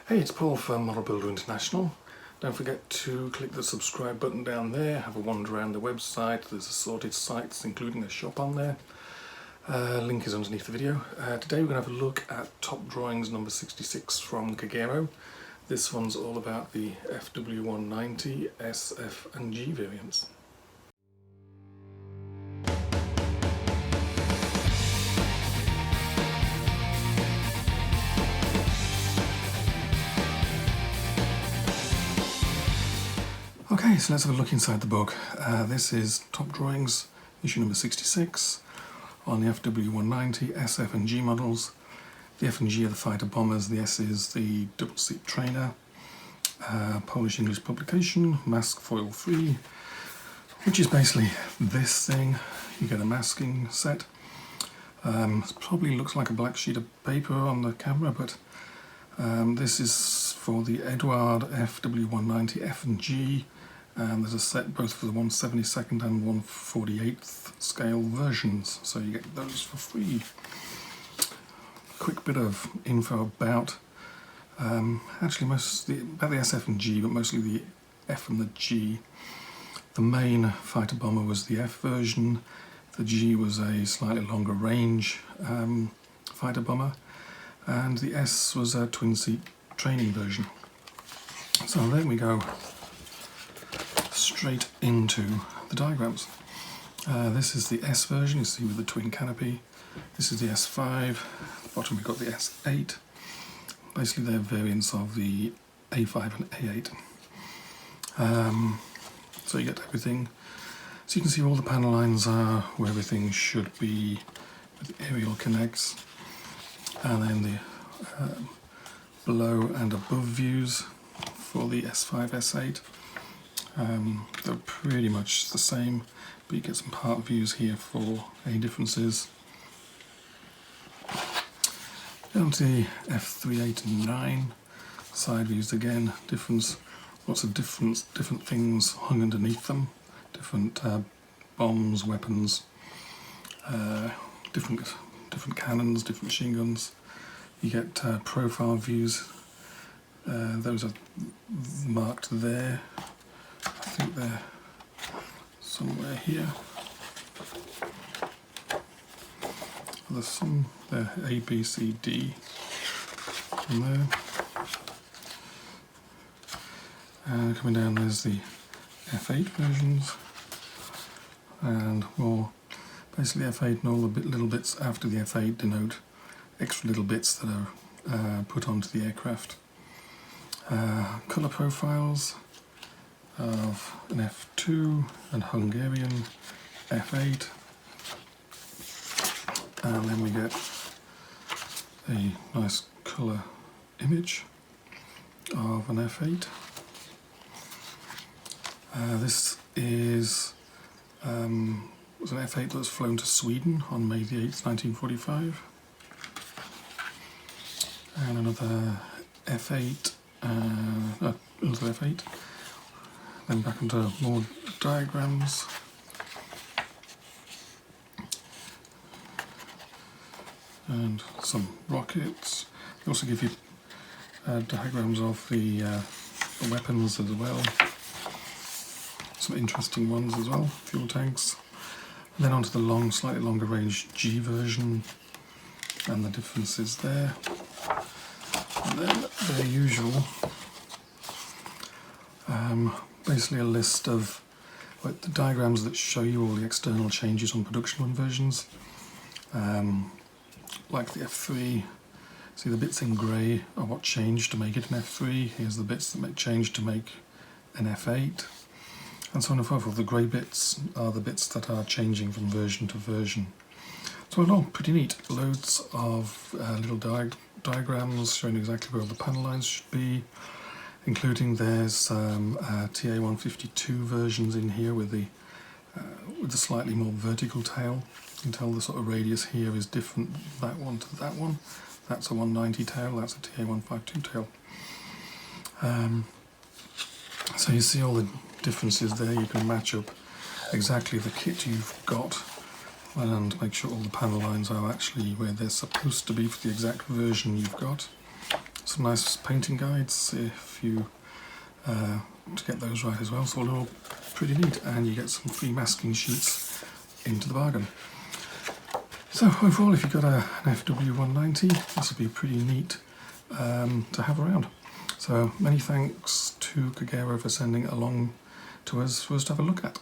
Hey, it's Paul from Model Builder International. Don't forget to click the subscribe button down there, have a wander around the website. There's assorted sites including a shop on there. Link is underneath the video. Today we're going to have a look at Topdrawings number 66 from Kagero. This one's all about the Fw190 SF and G variants. Okay, so let's have a look inside the book. This is Topdrawings, issue number 66, on the Fw190 SF and G models. The F and G are the fighter bombers, the S is the double-seat trainer. Polish-English publication, mask foil free, which is basically this thing. You get a masking set. It probably looks like a black sheet of paper on the camera, but this is for the Eduard Fw190 F and G. There's a set both for the 1/72 and 1/48 scale versions, so you get those for free. Quick bit of info about actually about the SF and G, but mostly the F and the G. The main fighter bomber was the F version. The G was a slightly longer range fighter bomber, and the S was a twin-seat training version. So there we go, straight into the diagrams. This is the S version, you see, with the twin canopy. This is the S5. At the bottom we've got the S8. Basically they're variants of the A5 and A8. So you get everything. So you can see all the panel lines are where everything should be, with the aerial connects, and then the below and above views for the S5, S8. They're pretty much the same, but you get some part views here for any differences. Down to the F3, 8 and 9, side views again, lots of different things hung underneath them, different bombs, weapons, different cannons, different machine guns. You get profile views, those are marked there. I think they're somewhere here. There's some, they're A, B, C, D in there. And coming down there's the F8 versions, and well, basically F8 and all the little bits after the F8 denote extra little bits that are put onto the aircraft. Colour profiles of an F2 and Hungarian F8, and then we get a nice colour image of an F8. This is was an F8 that was flown to Sweden on May the 8th, 1945, and another F8, another F8. Then back into more diagrams. And some rockets. They also give you diagrams of the weapons as well. Some interesting ones as well, fuel tanks. And then onto the slightly longer range G version and the differences there. And then the usual, basically a list of the diagrams that show you all the external changes on production run versions. Like the F3, see the bits in grey are what changed to make it an F3. Here's the bits that change to make an F8, and so on and so forth. The grey bits are the bits that are changing from version to version. So no, pretty neat. Loads of little diagrams showing exactly where all the panel lines should be, including there's TA152 versions in here with the slightly more vertical tail. You can tell the sort of radius here is different, that one to that one. That's a 190 tail, that's a TA152 tail. So you see all the differences there. You can match up exactly the kit you've got and make sure all the panel lines are actually where they're supposed to be for the exact version you've got. some nice painting guides if you to get those right as well, so they're all pretty neat, and you get some free masking sheets into the bargain. So overall, if you've got an Fw190, this will be pretty neat to have around. So many thanks to Kagero for sending it along to us for us to have a look at.